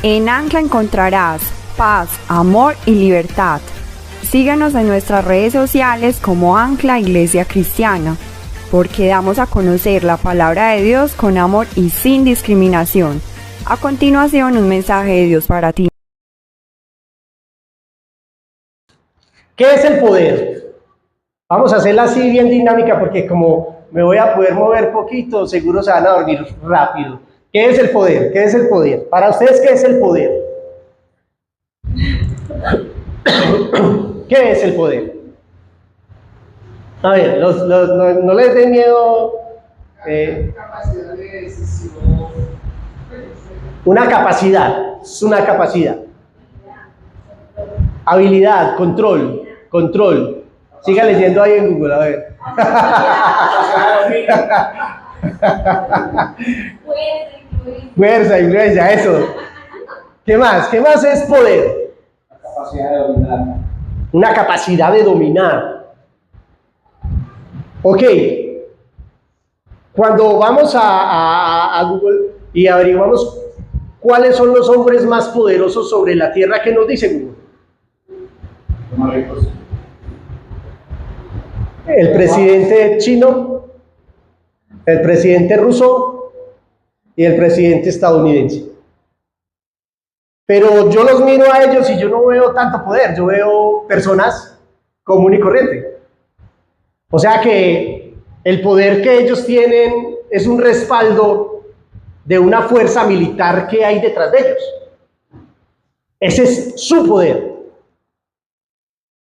En Ancla encontrarás paz, amor y libertad. Síguenos en nuestras redes sociales como Ancla Iglesia Cristiana, porque damos a conocer la palabra de Dios con amor y sin discriminación. A continuación, un mensaje de Dios para ti. ¿Qué es el poder? Vamos a hacerla así bien dinámica porque como me voy a poder mover poquito, seguro se van a dormir rápido. ¿Qué es el poder? ¿Qué es el poder? Para ustedes, ¿qué es el poder? ¿Qué es el poder? A ver, no les dé miedo. Capacidad de decisión. Una capacidad, es una capacidad. Habilidad, control. Siga leyendo ahí en Google, a ver. Fuerza, influencia, eso. ¿Qué más? ¿Qué más es poder? La capacidad de dominar. Una capacidad de dominar. Ok. Cuando vamos a Google y averiguamos cuáles son los hombres más poderosos sobre la tierra, ¿qué nos dice Google? Los más ricos. El presidente chino, el presidente ruso y el presidente estadounidense. Pero yo los miro a ellos y yo no veo tanto poder, yo veo personas común y corriente. O sea que el poder que ellos tienen es un respaldo de una fuerza militar que hay detrás de ellos. Ese es su poder.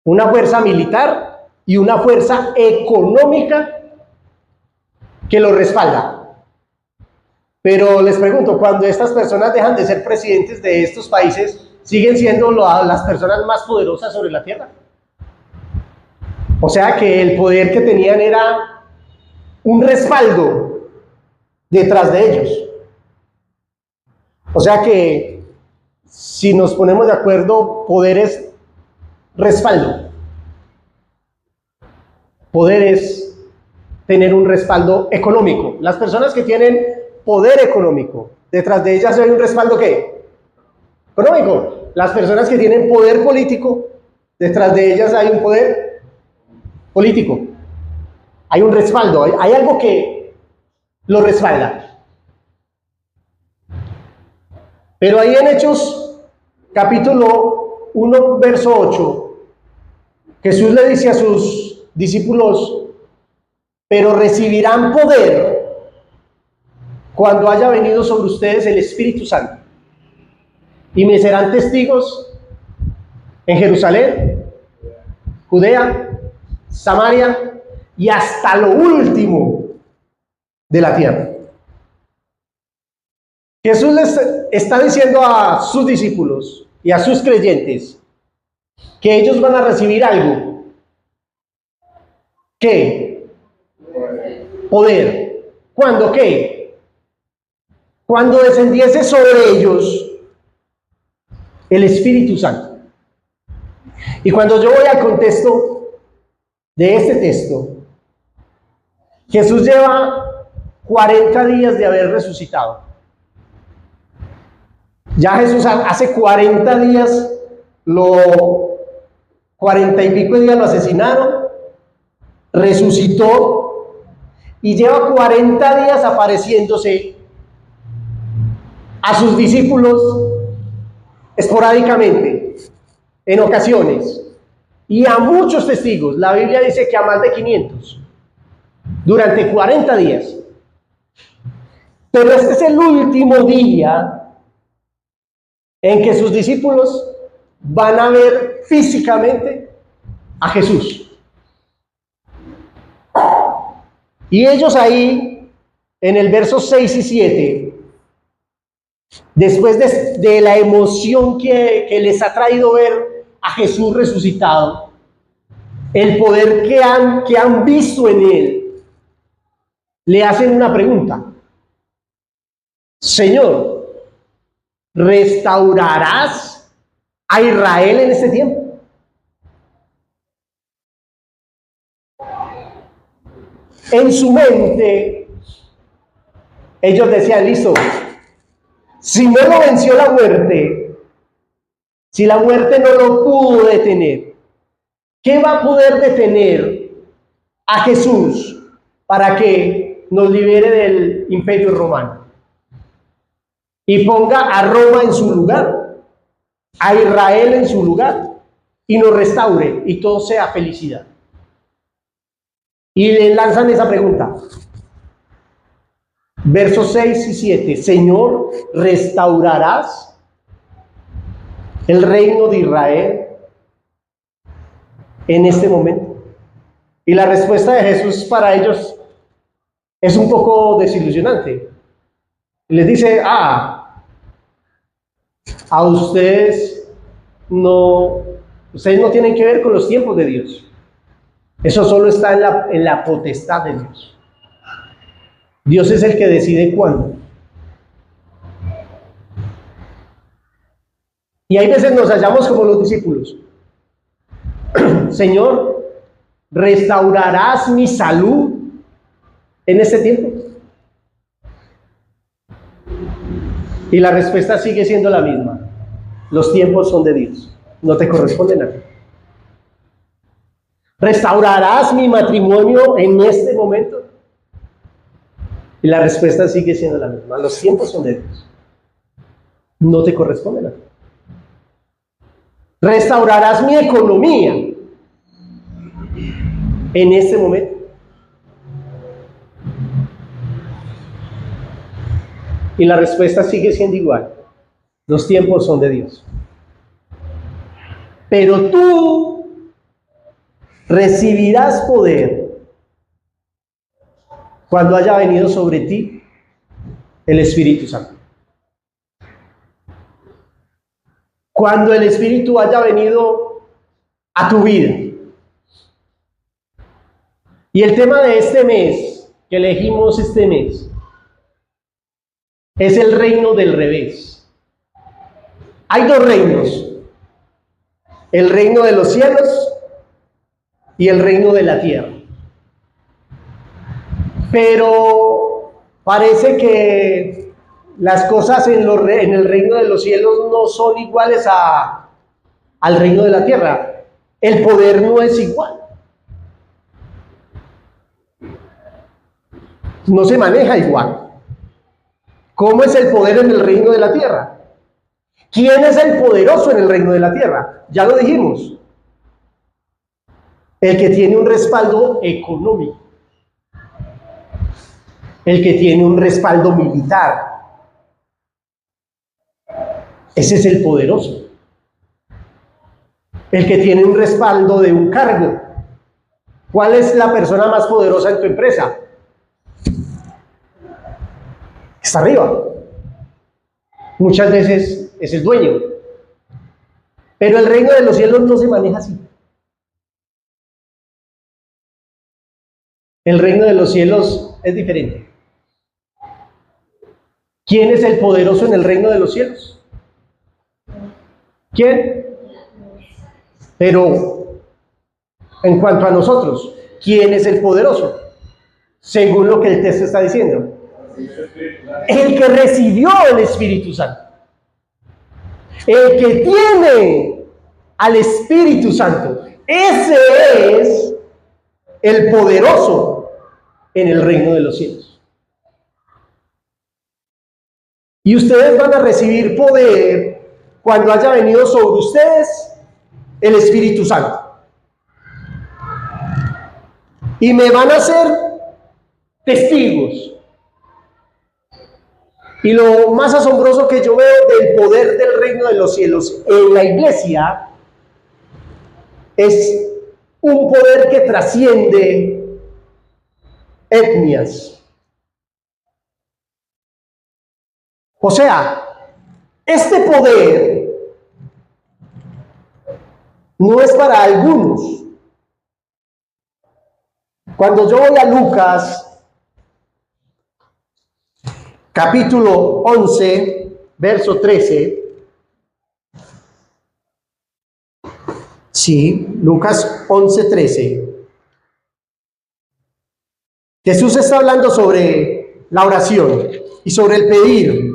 Una fuerza militar y una fuerza económica que lo respalda. Pero les pregunto, cuando estas personas dejan de ser presidentes de estos países, ¿siguen siendo las personas más poderosas sobre la tierra? O sea que el poder que tenían era un respaldo detrás de ellos. O sea que si nos ponemos de acuerdo, poder es respaldo. Poder es tener un respaldo económico. Las personas que tienen poder económico, detrás de ellas hay un respaldo ¿qué? Económico. Las personas que tienen poder político, detrás de ellas hay un poder político. Hay un respaldo, hay algo que lo respalda. Pero ahí en Hechos, capítulo 1, verso 8, Jesús le dice a sus discípulos, pero recibirán poder cuando haya venido sobre ustedes el Espíritu Santo. Y me serán testigos en Jerusalén, Judea, Samaria y hasta lo último de la tierra. Jesús les está diciendo a sus discípulos y a sus creyentes que ellos van a recibir algo. ¿Qué? Poder. ¿Cuándo qué? Cuando descendiese sobre ellos el Espíritu Santo. Y cuando yo voy al contexto de este texto, Jesús lleva 40 días de haber resucitado. Ya Jesús hace 40 días, 40 y pico de días lo asesinaron, resucitó y lleva 40 días apareciéndose a sus discípulos esporádicamente, en ocasiones, y a muchos testigos. La Biblia dice que a más de 500, durante 40 días. Pero este es el último día en que sus discípulos van a ver físicamente a Jesús. Y ellos ahí, en el verso 6 y 7, después de la emoción que les ha traído ver a Jesús resucitado, el poder que han visto en él, le hacen una pregunta. Señor, ¿restaurarás a Israel en este tiempo? En su mente, ellos decían, listo, Si no lo venció la muerte, si la muerte no lo pudo detener, ¿qué va a poder detener a Jesús para que nos libere del Imperio Romano y ponga a Roma en su lugar, a Israel en su lugar, y nos restaure y todo sea felicidad? Y le lanzan esa pregunta. Versos 6 y 7. Señor, ¿restaurarás el reino de Israel en este momento? Y la respuesta de Jesús para ellos es un poco desilusionante. Les dice, a ustedes no tienen que ver con los tiempos de Dios. Eso solo está en la potestad de Dios. Dios es el que decide cuándo. Y hay veces nos hallamos como los discípulos. Señor, ¿restaurarás mi salud en este tiempo? Y la respuesta sigue siendo la misma. Los tiempos son de Dios, no te corresponden a ti. ¿Restaurarás mi matrimonio en este momento? Y la respuesta sigue siendo la misma. Los tiempos son de Dios, no te corresponden a ti. ¿Restaurarás mi economía en este momento? Y la respuesta sigue siendo igual. Los tiempos son de Dios. Pero tú recibirás poder cuando haya venido sobre ti el Espíritu Santo. Cuando el Espíritu haya venido a tu vida. Y el tema de este mes, que elegimos este mes, es el reino del revés. Hay dos reinos: el reino de los cielos y el reino de la tierra. Pero parece que las cosas en el reino de los cielos no son iguales al reino de la tierra. El poder no es igual. No se maneja igual. ¿Cómo es el poder en el reino de la tierra? ¿Quién es el poderoso en el reino de la tierra? Ya lo dijimos. El que tiene un respaldo económico. El que tiene un respaldo militar. Ese es el poderoso. El que tiene un respaldo de un cargo. ¿Cuál es la persona más poderosa en tu empresa? Está arriba. Muchas veces es el dueño. Pero el reino de los cielos no se maneja así. El reino de los cielos es diferente. ¿Quién es el poderoso en el reino de los cielos? ¿Quién? Pero en cuanto a nosotros, ¿quién es el poderoso? Según lo que el texto está diciendo. El que recibió el Espíritu Santo. El que tiene al Espíritu Santo. Ese es el poderoso en el reino de los cielos. Y ustedes van a recibir poder cuando haya venido sobre ustedes el Espíritu Santo. Y me van a ser testigos. Y lo más asombroso que yo veo del poder del reino de los cielos en la iglesia es un poder que trasciende etnias. O sea, este poder no es para algunos. Cuando yo voy a Lucas, capítulo 11, verso 13. Sí, Lucas 11, 13. Jesús está hablando sobre la oración y sobre el pedir.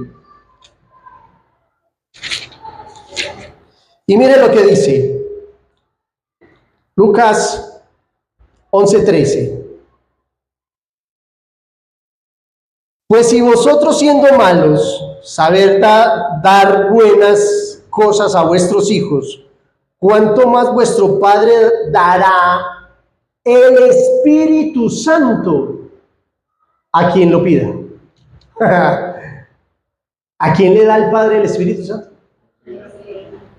Y mire lo que dice Lucas 11:13. Pues si vosotros siendo malos, saber dar buenas cosas a vuestros hijos, ¿cuánto más vuestro Padre dará el Espíritu Santo a quien lo pida? ¿A quién le da el Padre el Espíritu Santo?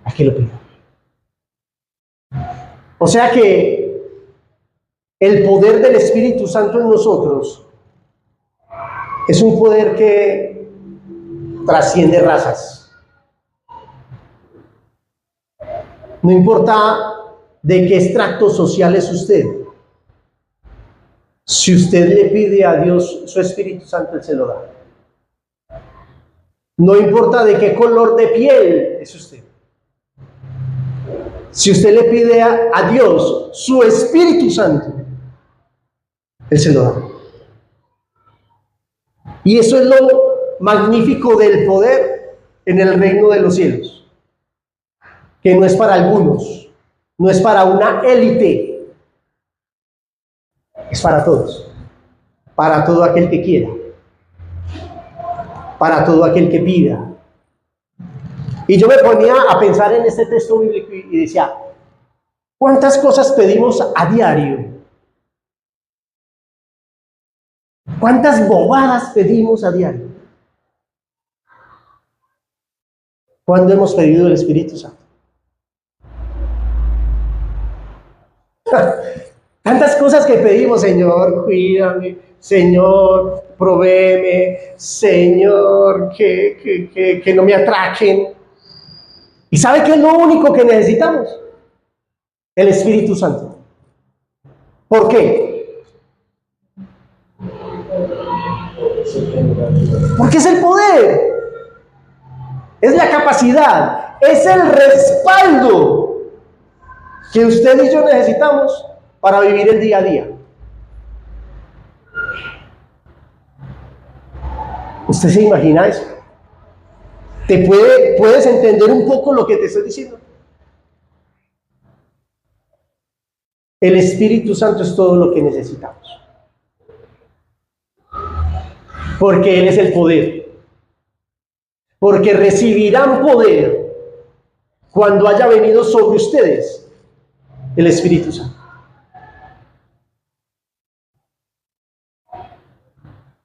A quien lo pida. O sea que el poder del Espíritu Santo en nosotros es un poder que trasciende razas. No importa de qué estrato social es usted. Si usted le pide a Dios su Espíritu Santo, Él se lo da. No importa de qué color de piel es usted. Si usted le pide a Dios su Espíritu Santo, Él se lo da. Y eso es lo magnífico del poder en el reino de los cielos, que no es para algunos, no es para una élite, es para todos, para todo aquel que quiera, para todo aquel que pida. Y yo me ponía a pensar en este texto bíblico y decía, ¿cuántas cosas pedimos a diario? ¿Cuántas bobadas pedimos a diario? ¿Cuándo hemos pedido el Espíritu Santo? Tantas cosas que pedimos, Señor, cuídame, Señor, provéeme, Señor, que no me atraquen. ¿Y sabe qué es lo único que necesitamos? El Espíritu Santo. ¿Por qué? Porque es el poder, es la capacidad, es el respaldo que usted y yo necesitamos para vivir el día a día. ¿Usted se imagina eso? ¿Puedes entender un poco lo que te estoy diciendo? El Espíritu Santo es todo lo que necesitamos. Porque Él es el poder. Porque recibirán poder cuando haya venido sobre ustedes el Espíritu Santo.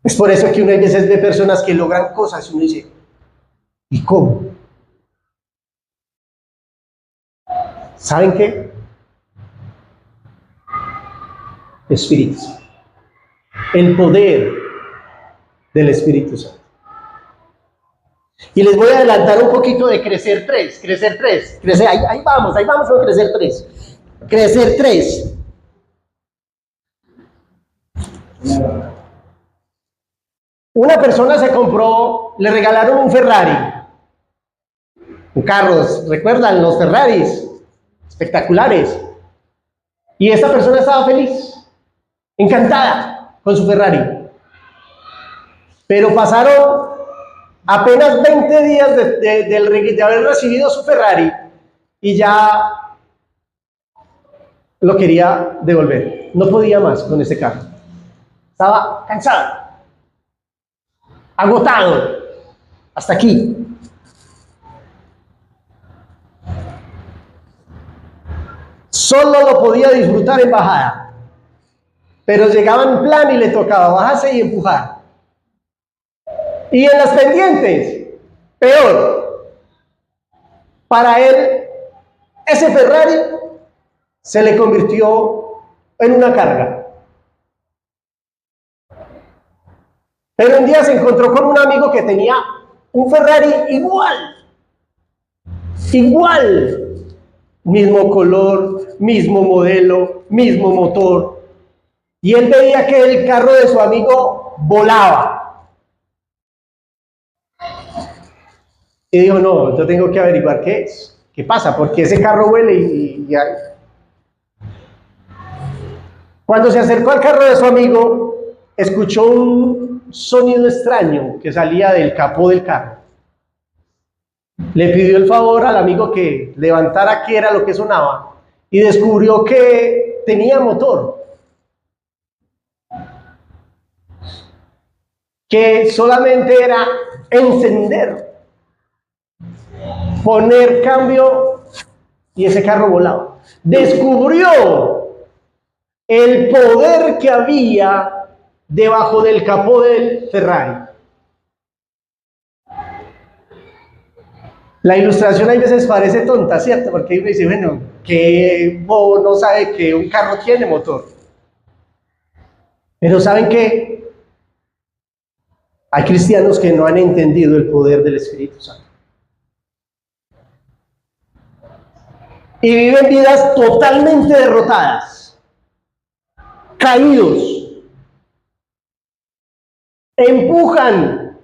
Es por eso que uno a veces ve personas que logran cosas y uno dice, ¿y cómo? ¿Saben qué? Espíritu Santo. El poder del Espíritu Santo. Y les voy a adelantar un poquito de crecer 3, ahí vamos a crecer 3. Crecer 3. Una persona se compró, le regalaron un Ferrari. Un carro, ¿recuerdan los Ferraris? Espectaculares. Y esa persona estaba feliz, encantada con su Ferrari. Pero pasaron apenas 20 días de haber recibido su Ferrari y ya lo quería devolver. No podía más con ese carro. Estaba cansado, agotado, hasta aquí. Solo lo podía disfrutar en bajada, pero llegaba en plan y le tocaba bajarse y empujar. Y en las pendientes, peor. Para él, ese Ferrari se le convirtió en una carga. Pero un día se encontró con un amigo que tenía un Ferrari igual, mismo color, mismo modelo, mismo motor. Y él veía que el carro de su amigo volaba. Y dijo, no, yo tengo que averiguar qué es, qué pasa, porque ese carro huele y Cuando se acercó al carro de su amigo, escuchó un sonido extraño que salía del capó del carro. le pidió el favor al amigo que levantara qué era lo que sonaba y descubrió que tenía motor, que solamente era encender, poner cambio y ese carro volaba. Descubrió el poder que había debajo del capó del Ferrari. La ilustración a veces parece tonta, ¿cierto? Porque uno dice, bueno, que bobo no sabe que un carro tiene motor. Pero ¿saben qué? Hay cristianos que no han entendido el poder del Espíritu Santo. Y viven vidas totalmente derrotadas, caídos. Empujan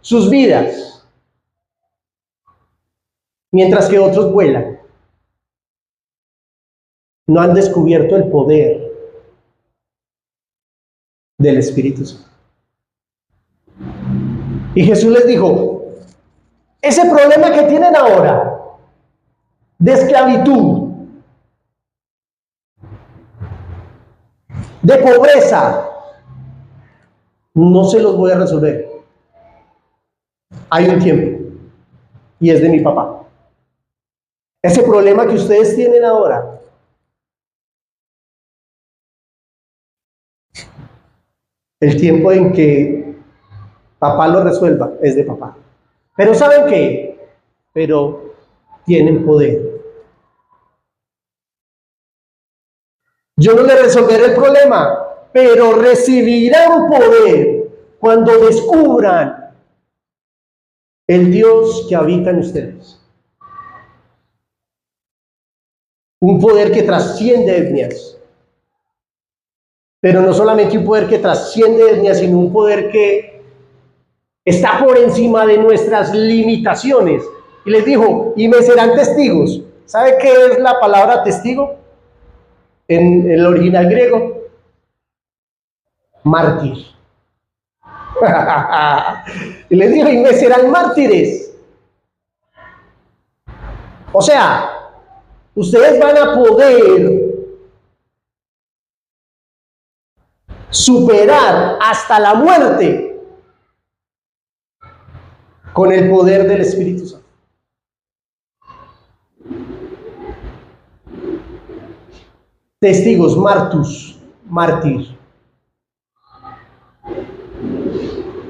sus vidas, mientras que otros vuelan. No han descubierto el poder del Espíritu Santo. Y Jesús les dijo, ese problema que tienen ahora de esclavitud, de pobreza, no se los voy a resolver. Hay un tiempo y es de mi papá. Ese problema que ustedes tienen ahora, el tiempo en que papá lo resuelva es de papá. Pero ¿saben qué? Pero tienen poder. Yo no les resolveré el problema, pero recibirán poder cuando descubran el Dios que habita en ustedes. Un poder que trasciende etnias. Pero no solamente un poder que trasciende etnias, sino un poder que está por encima de nuestras limitaciones. Y les dijo, y me serán testigos. ¿Sabe qué es la palabra testigo? En el original griego, mártir. Y les dijo, y me serán mártires. O sea, ustedes van a poder superar hasta la muerte con el poder del Espíritu Santo. Testigos, martus, mártir.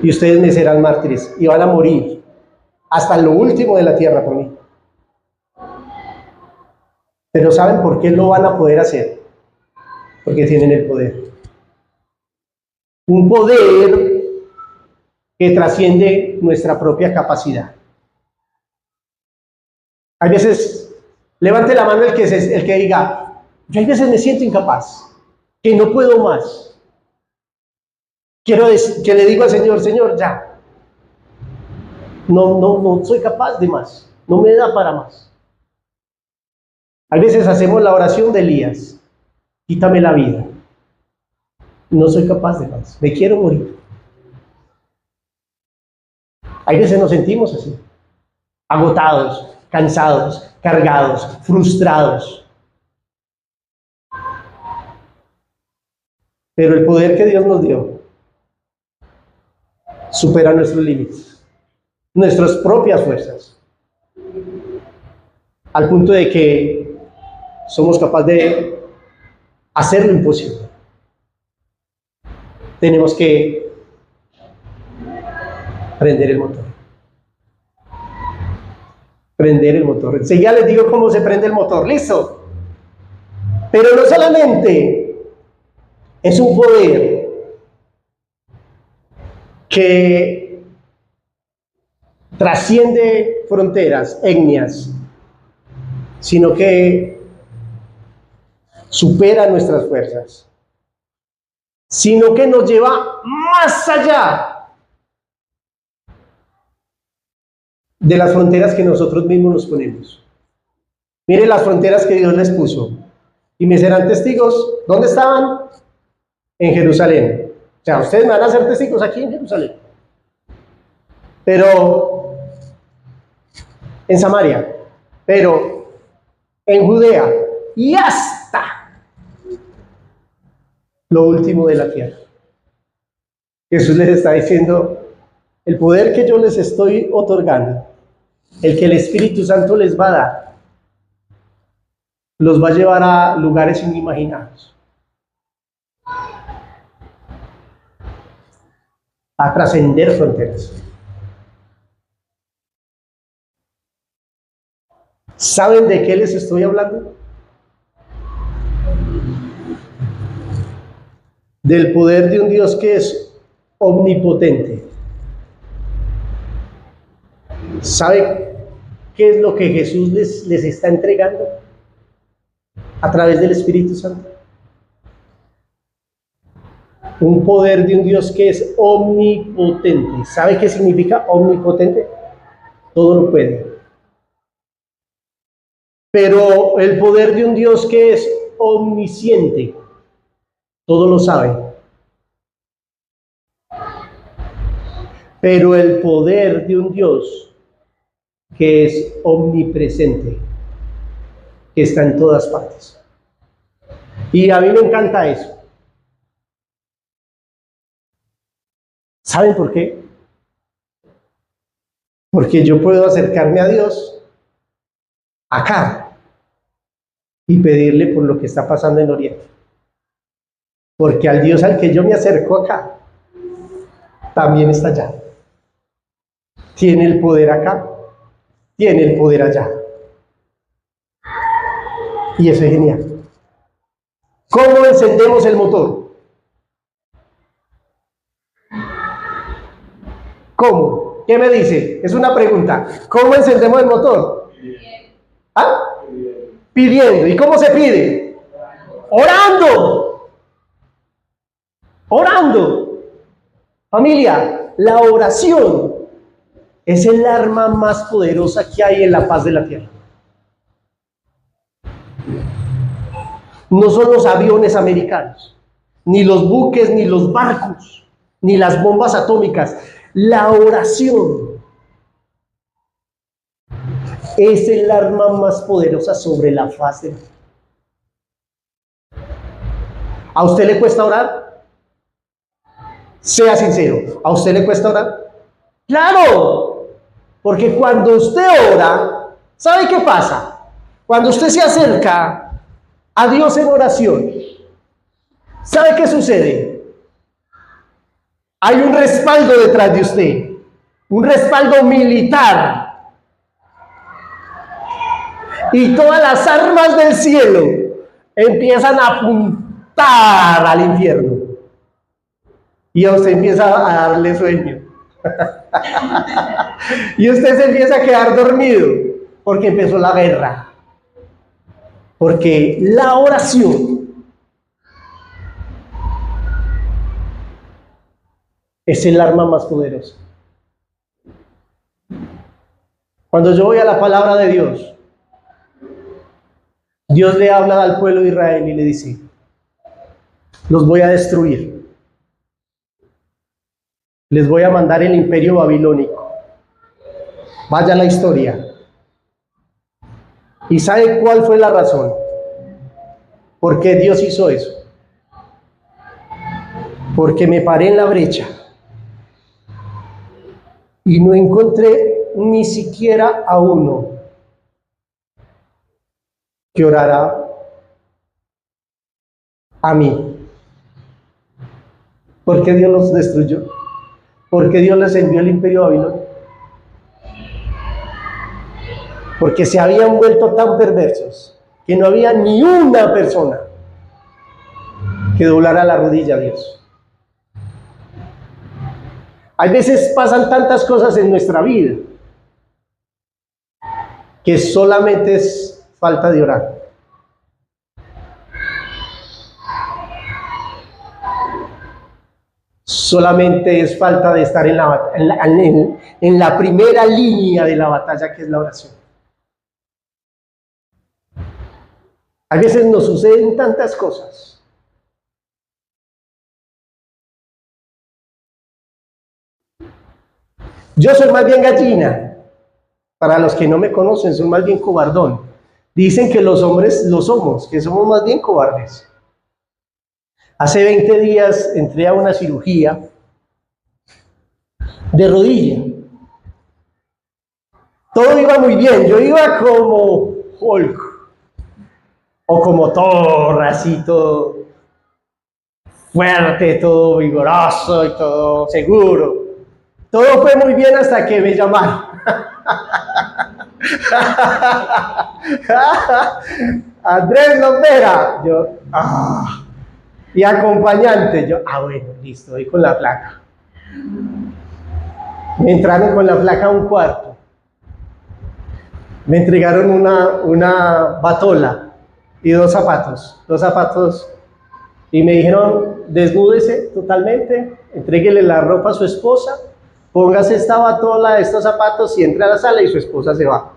Y ustedes me serán mártires y van a morir hasta lo último de la tierra por mí. Pero ¿saben por qué lo van a poder hacer? Porque tienen el poder. Un poder que trasciende nuestra propia capacidad. Hay veces, levante la mano el que diga, yo hay veces me siento incapaz, que no puedo más. Quiero que le digo al Señor, Señor, ya. No soy capaz de más. No me da para más. Hay veces hacemos la oración de Elías. Quítame la vida. No soy capaz de más. Me quiero morir. Hay veces nos sentimos así. Agotados, cansados, cargados, frustrados. Pero el poder que Dios nos dio supera nuestros límites, nuestras propias fuerzas, al punto de que somos capaces de hacer lo imposible. Tenemos que prender el motor. Prender el motor. Enseguida les digo cómo se prende el motor. ¿Listo? Pero no solamente es un poder que trasciende fronteras, etnias, sino que supera nuestras fuerzas, sino que nos lleva más allá de las fronteras que nosotros mismos nos ponemos. Miren las fronteras que Dios les puso. Y me serán testigos. ¿Dónde estaban? En Jerusalén. O sea, ustedes me van a ser testigos aquí en Jerusalén. Pero en Samaria, pero en Judea y hasta lo último de la tierra. Jesús les está diciendo, el poder que yo les estoy otorgando, el que el Espíritu Santo les va a dar, los va a llevar a lugares inimaginados, a trascender fronteras. ¿Saben de qué les estoy hablando? Del poder de un Dios que es omnipotente. ¿Sabe qué es lo que Jesús les está entregando a través del Espíritu Santo? Un poder de un Dios que es omnipotente. ¿Sabe qué significa omnipotente? Todo lo puede. Pero el poder de un Dios que es omnisciente, todo lo sabe. Pero el poder de un Dios que es omnipresente, que está en todas partes. Y a mí me encanta eso. ¿Saben por qué? Porque yo puedo acercarme a Dios acá y pedirle por lo que está pasando en Oriente. Porque al Dios al que yo me acerco acá, también está allá. Tiene el poder acá, tiene el poder allá. Y eso es genial. ¿Cómo encendemos el motor? ¿Cómo? ¿Qué me dice? Es una pregunta. ¿Cómo encendemos el motor? ¿Ah? Pidiendo. ¿Y cómo se pide? Orando. Orando. Familia, la oración es el arma más poderosa que hay en la paz de la tierra. No son los aviones americanos, ni los buques, ni los barcos, ni las bombas atómicas. La oración es el arma más poderosa sobre la faz de la tierra. ¿A usted le cuesta orar? Sea sincero, ¿a usted le cuesta orar? ¡Claro! Porque cuando usted ora, ¿sabe qué pasa? Cuando usted se acerca a Dios en oración, ¿sabe qué sucede? Hay un respaldo detrás de usted, un respaldo militar. Y todas las armas del cielo empiezan a apuntar al infierno. Y a usted empieza a darle sueño. Y usted se empieza a quedar dormido porque empezó la guerra. Porque la oración es el arma más poderosa. Cuando yo voy a la palabra de Dios, Dios le habla al pueblo de Israel y le dice, los voy a destruir. Les voy a mandar el imperio babilónico. Vaya la historia. ¿Y sabe cuál fue la razón? ¿Por qué Dios hizo eso? Porque me paré en la brecha y no encontré ni siquiera a uno que orara a mí. ¿Por qué Dios los destruyó? ¿Por qué Dios les envió el imperio babilónico? Porque se habían vuelto tan perversos que no había ni una persona que doblara la rodilla a Dios. Hay veces pasan tantas cosas en nuestra vida que solamente es falta de orar. Solamente es falta de estar en la primera línea de la batalla, que es la oración. A veces nos suceden tantas cosas. Yo soy más bien gallina, Para los que no me conocen, soy más bien cobardón. Dicen que los hombres lo somos, que somos más bien cobardes. Hace 20 días entré a una cirugía de rodilla. Todo iba muy bien, yo iba como Hulk, o como Thor, así todo fuerte, todo vigoroso y todo seguro. Todo fue muy bien hasta que me llamaron. Andrés Lombera, yo, y acompañante, yo, bueno, listo, voy con la flaca. Me entraron con la flaca a un cuarto. Me entregaron una batola y dos zapatos, y me dijeron, desnúdese totalmente, entréguele la ropa a su esposa, póngase esta batola, estos zapatos y entre a la sala y su esposa se va.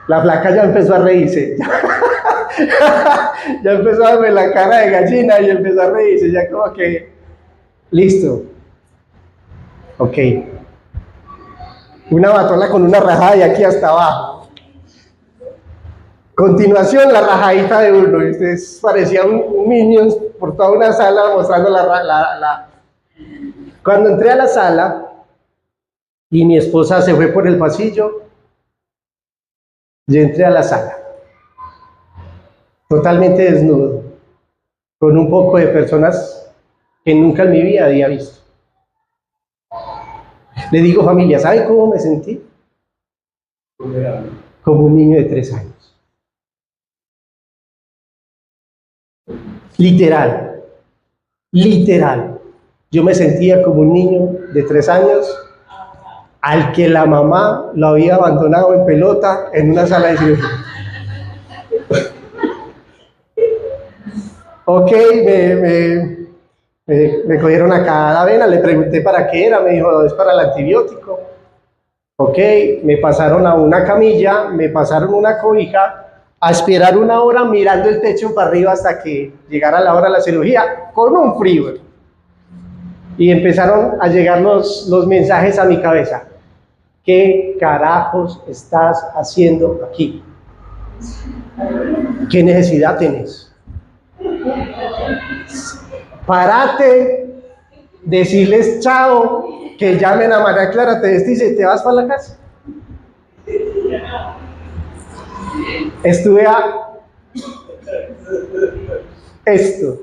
La flaca ya empezó a reírse. Ya empezó a darme la cara de gallina y empezó a reírse, ya como que, listo. Ok. Una batola con una rajada de aquí hasta abajo. Continuación, la rajadita de uno. Entonces parecía un Minions por toda una sala mostrando la. Cuando entré a la sala y mi esposa se fue por el pasillo, yo entré a la sala. Totalmente desnudo, con un poco de personas que nunca en mi vida había visto. Le digo, familia, ¿saben cómo me sentí? Como un niño de 3 años. Literal. Yo me sentía como un niño de 3 años al que la mamá lo había abandonado en pelota en una sala de cirugía. Ok, me cogieron acá la vena, le pregunté para qué era, me dijo, es para el antibiótico. Ok, me pasaron a una camilla, me pasaron una cobija, a esperar 1 hora mirando el techo para arriba hasta que llegara la hora de la cirugía, con un frío. Y empezaron a llegar los mensajes a mi cabeza. ¿Qué carajos estás haciendo aquí? ¿Qué necesidad tienes? Parate, decirles chao, que llamen a María Clara, te vestís y te vas para la casa. Estuve a esto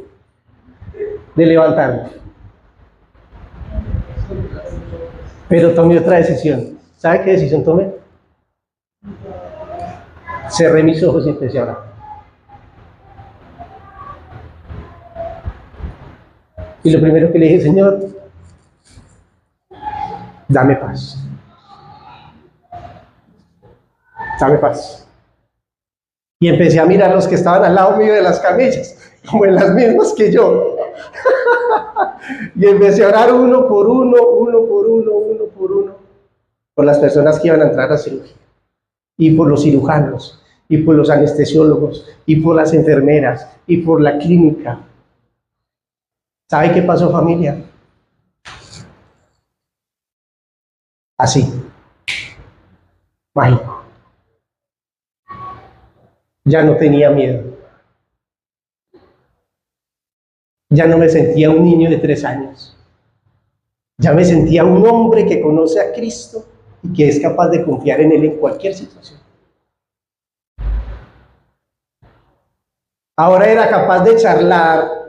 de levantarme, pero tomé otra decisión. ¿Sabe qué decisión tomé? Cerré mis ojos y empecé a orar. Y lo primero que le dije, Señor, dame paz. Dame paz. Y empecé a mirar a los que estaban al lado mío de las camillas, como en las mismas que yo. Y empecé a orar uno por uno, por las personas que iban a entrar a cirugía, y por los cirujanos, y por los anestesiólogos, y por las enfermeras, y por la clínica. ¿Sabe qué pasó, familia? Así. Mágico. Ya no tenía miedo. Ya no me sentía un niño de 3 años. Ya me sentía un hombre que conoce a Cristo y que es capaz de confiar en Él en cualquier situación. Ahora era capaz de charlar,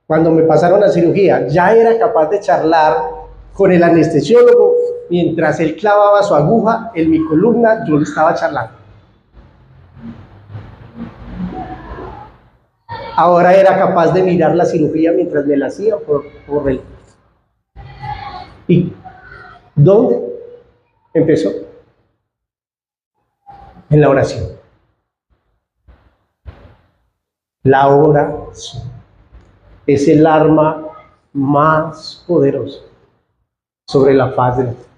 cuando me pasaron la cirugía, ya era capaz de charlar con el anestesiólogo mientras él clavaba su aguja en mi columna, yo le estaba charlando. Ahora era capaz de mirar la cirugía mientras me la hacía por él. ¿Y dónde empezó? En la oración. La oración es el arma más poderosa sobre la faz de la tierra.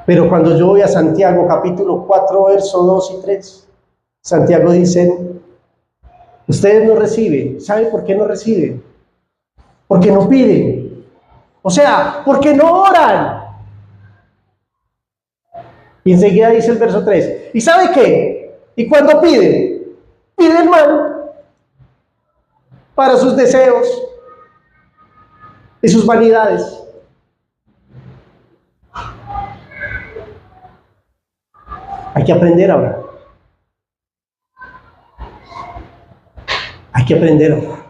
Pero cuando yo voy a Santiago capítulo 4, verso 2 y 3, Santiago dice, Ustedes no reciben. ¿Saben por qué no reciben? Porque no piden. O sea, porque no oran. Y enseguida dice el verso 3. ¿Y sabe qué? ¿Y cuando piden? Piden mal para sus deseos y sus vanidades. Hay que aprender ahora. Hay que aprender ahora.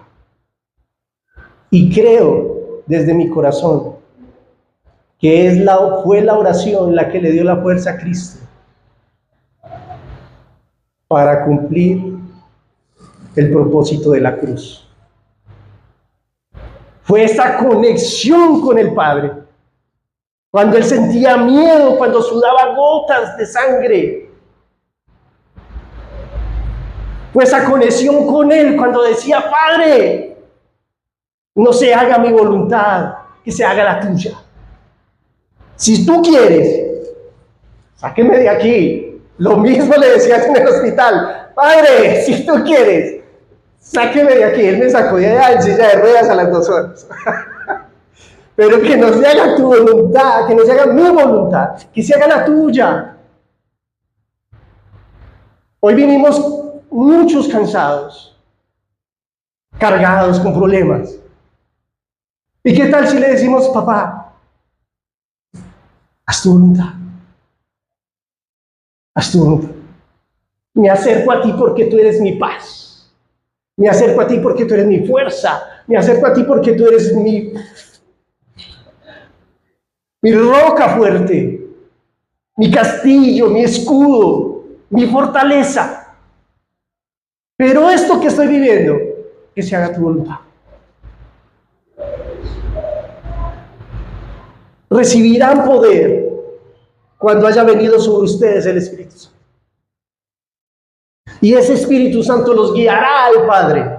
Y creo desde mi corazón que fue la oración la que le dio la fuerza a Cristo para cumplir el propósito de la cruz. Fue esa conexión con el Padre. Cuando él sentía miedo, cuando sudaba gotas de sangre. Fue esa conexión con él cuando decía: Padre, no se haga mi voluntad, que se haga la tuya. Si tú quieres, sáqueme de aquí. Lo mismo le decía en el hospital: Padre, si tú quieres, sáqueme de aquí. Él me sacó de allá en silla de ruedas a las 2 horas. Pero que no se haga tu voluntad, que no se haga mi voluntad, que se haga la tuya. Hoy vinimos muchos cansados, cargados con problemas. ¿Y qué tal si le decimos: papá, haz tu voluntad? Haz tu voluntad. Me acerco a ti porque tú eres mi paz. Me acerco a ti porque tú eres mi fuerza. Me acerco a ti porque tú eres mi roca fuerte, mi castillo, mi escudo, mi fortaleza. Pero esto que estoy viviendo, que se haga tu voluntad. Recibirán poder cuando haya venido sobre ustedes el Espíritu Santo. Y ese Espíritu Santo los guiará al Padre.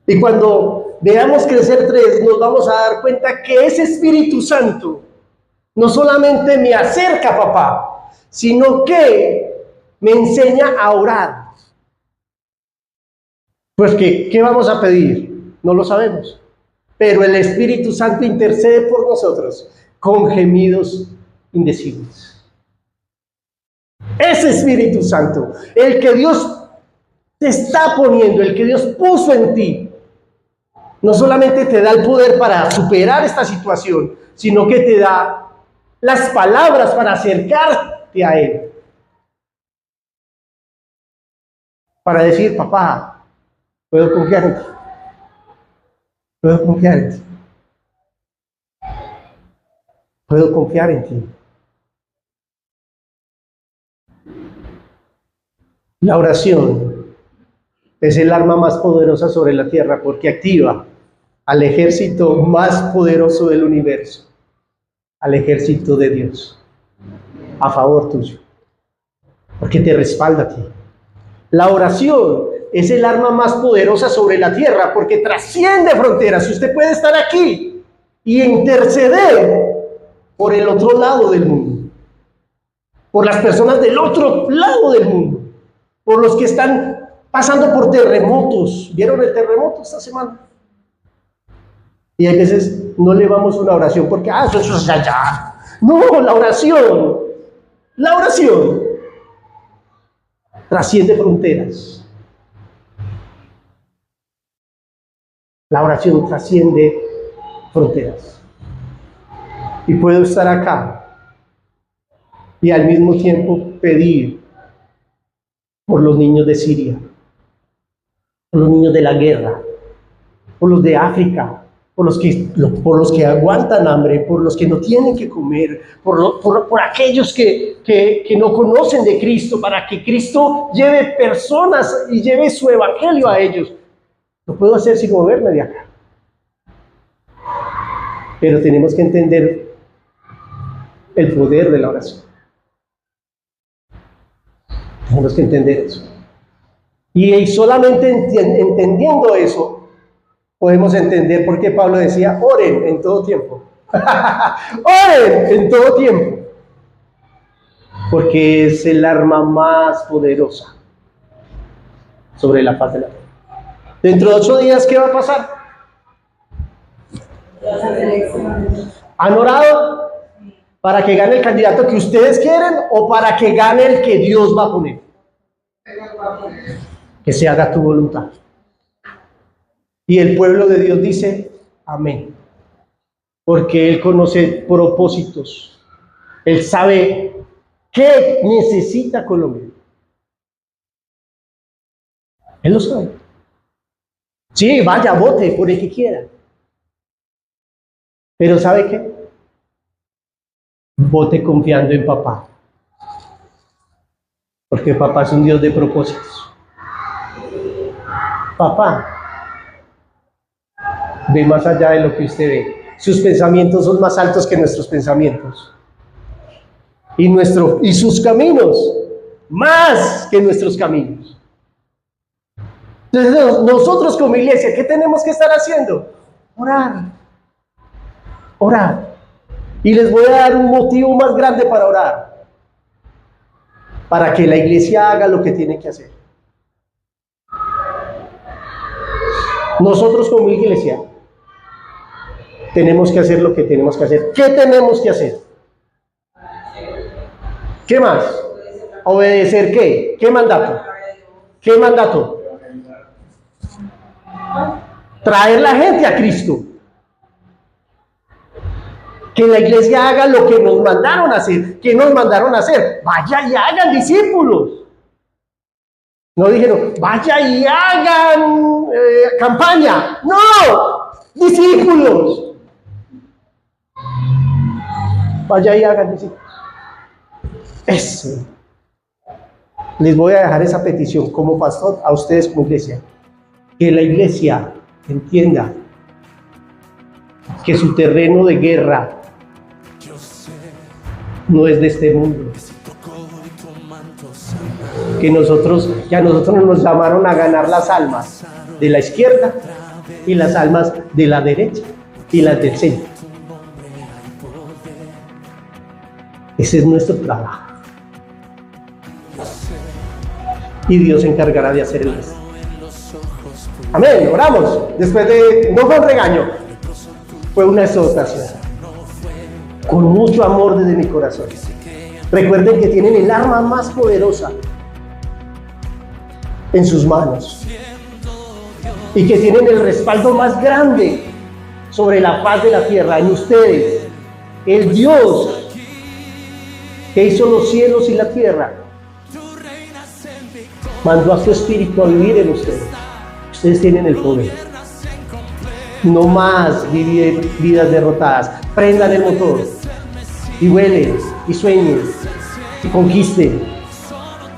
Y cuando veamos crecer 3, nos vamos a dar cuenta que ese Espíritu Santo no solamente me acerca a papá, sino que me enseña a orar. Pues ¿qué vamos a pedir? No lo sabemos. Pero el Espíritu Santo intercede por nosotros con gemidos indecibles. Ese Espíritu Santo, el que Dios te está poniendo, el que Dios puso en ti, no solamente te da el poder para superar esta situación, sino que te da las palabras para acercarte a Él. Para decir: papá, puedo confiar en ti. Puedo confiar en ti. Puedo confiar en ti. La oración es el arma más poderosa sobre la tierra porque activa al ejército más poderoso del universo, al ejército de Dios, a favor tuyo, porque te respalda a ti. La oración es el arma más poderosa sobre la tierra porque trasciende fronteras. Usted puede estar aquí y interceder por el otro lado del mundo, por las personas del otro lado del mundo, por los que están pasando por terremotos. ¿Vieron el terremoto esta semana? Y a veces no le vamos una oración porque eso es allá. No, la oración trasciende fronteras. La oración trasciende fronteras. Y puedo estar acá y al mismo tiempo pedir por los niños de Siria, por los niños de la guerra, por los de África, por los que aguantan hambre, por los que no tienen que comer, por aquellos que no conocen de Cristo, para que Cristo lleve personas y lleve su evangelio a ellos. Lo puedo hacer sin moverme de acá. Pero tenemos que entender el poder de la oración. Tenemos que entender eso. Y solamente entendiendo eso, podemos entender por qué Pablo decía: oren en todo tiempo. Oren en todo tiempo. Porque es el arma más poderosa sobre la faz de la tierra. Dentro de 8 días, ¿qué va a pasar? ¿Han orado para que gane el candidato que ustedes quieren o para que gane el que Dios va a poner? Que se haga tu voluntad. Y el pueblo de Dios dice, amén. Porque Él conoce propósitos. Él sabe qué necesita Colombia. Él lo sabe. Sí, vaya, vote por el que quiera. Pero ¿sabe qué? Vote confiando en papá. Porque papá es un Dios de propósitos. Papá ve más allá de lo que usted ve. Sus pensamientos son más altos que nuestros pensamientos. Y sus caminos más que nuestros caminos. Entonces nosotros como iglesia, ¿qué tenemos que estar haciendo? Orar. Orar. Y les voy a dar un motivo más grande para orar. Para que la iglesia haga lo que tiene que hacer. Nosotros como iglesia tenemos que hacer lo que tenemos que hacer. ¿Qué tenemos que hacer? ¿Qué más? ¿Obedecer qué? ¿Qué mandato? ¿Qué mandato? Traer la gente a Cristo. Que la iglesia haga lo que nos mandaron a hacer. ¿Qué nos mandaron a hacer? Vaya y hagan discípulos. No dijeron, vaya y hagan campaña. No, discípulos. Vaya y hagan discípulos. Eso. Les voy a dejar esa petición como pastor a ustedes como iglesia. Que la iglesia entienda que su terreno de guerra no es de este mundo. Que a nosotros nos llamaron a ganar las almas de la izquierda y las almas de la derecha y las del centro. Ese es nuestro trabajo. Y Dios se encargará de hacer el resto. Amén, oramos. No fue un regaño, fue una exhortación. Con mucho amor desde mi corazón. Recuerden que tienen el arma más poderosa en sus manos. Y que tienen el respaldo más grande sobre la faz de la tierra, en ustedes. El Dios que hizo los cielos y la tierra mandó a su espíritu a vivir en ustedes. Ustedes tienen el poder. No más vivir vidas derrotadas. Prendan el motor y vuelen y sueñen y conquisten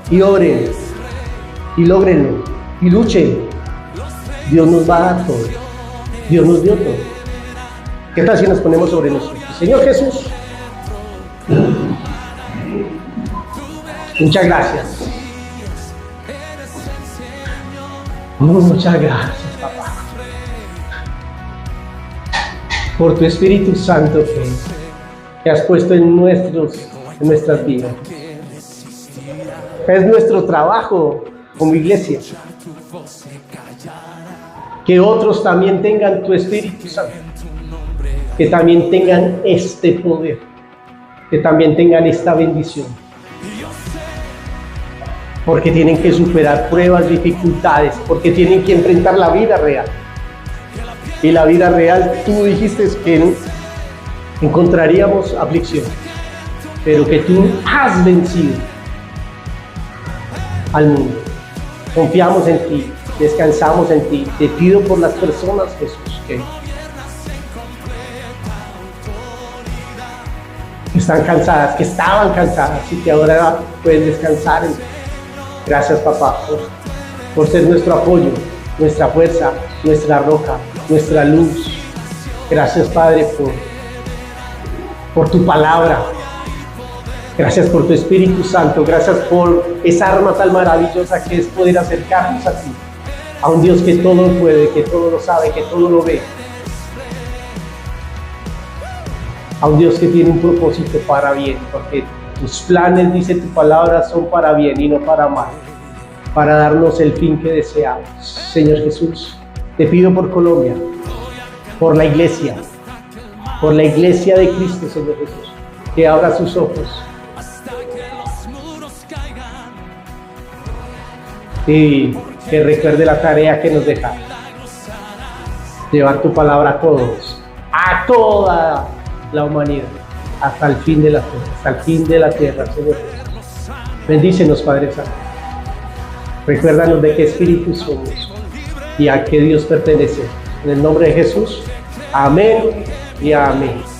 y oren y logrenlo y luchen. Dios nos va a dar todo. Dios nos dio todo. ¿Qué tal si nos ponemos sobre nosotros? Señor Jesús, muchas gracias. Muchas gracias, papá, por tu Espíritu Santo que has puesto en nuestras vidas. Es nuestro trabajo como iglesia que otros también tengan tu Espíritu Santo, que también tengan este poder, que también tengan esta bendición. Porque tienen que superar pruebas, dificultades, porque tienen que enfrentar la vida real. Y la vida real, tú dijiste que encontraríamos aflicción, pero que tú has vencido al mundo. Confiamos en ti, descansamos en ti. Te pido por las personas, Jesús, que están cansadas, que estaban cansadas y que ahora pueden descansar en ti. Gracias, papá, por ser nuestro apoyo, nuestra fuerza, nuestra roca, nuestra luz. Gracias, Padre, por tu palabra. Gracias por tu Espíritu Santo. Gracias por esa arma tan maravillosa que es poder acercarnos a ti. A un Dios que todo lo puede, que todo lo sabe, que todo lo ve. A un Dios que tiene un propósito para bien, porque tus planes, dice tu palabra, son para bien y no para mal, para darnos el fin que deseamos. Señor Jesús, te pido por Colombia, por la iglesia de Cristo, Señor Jesús, que abra sus ojos y que recuerde la tarea que nos deja, llevar tu palabra a todos, a toda la humanidad, hasta el fin de la tierra, Señor Jesús. Bendícenos, Padre Santo. Recuérdanos de qué espíritu somos y a qué Dios pertenece. En el nombre de Jesús, amén y amén.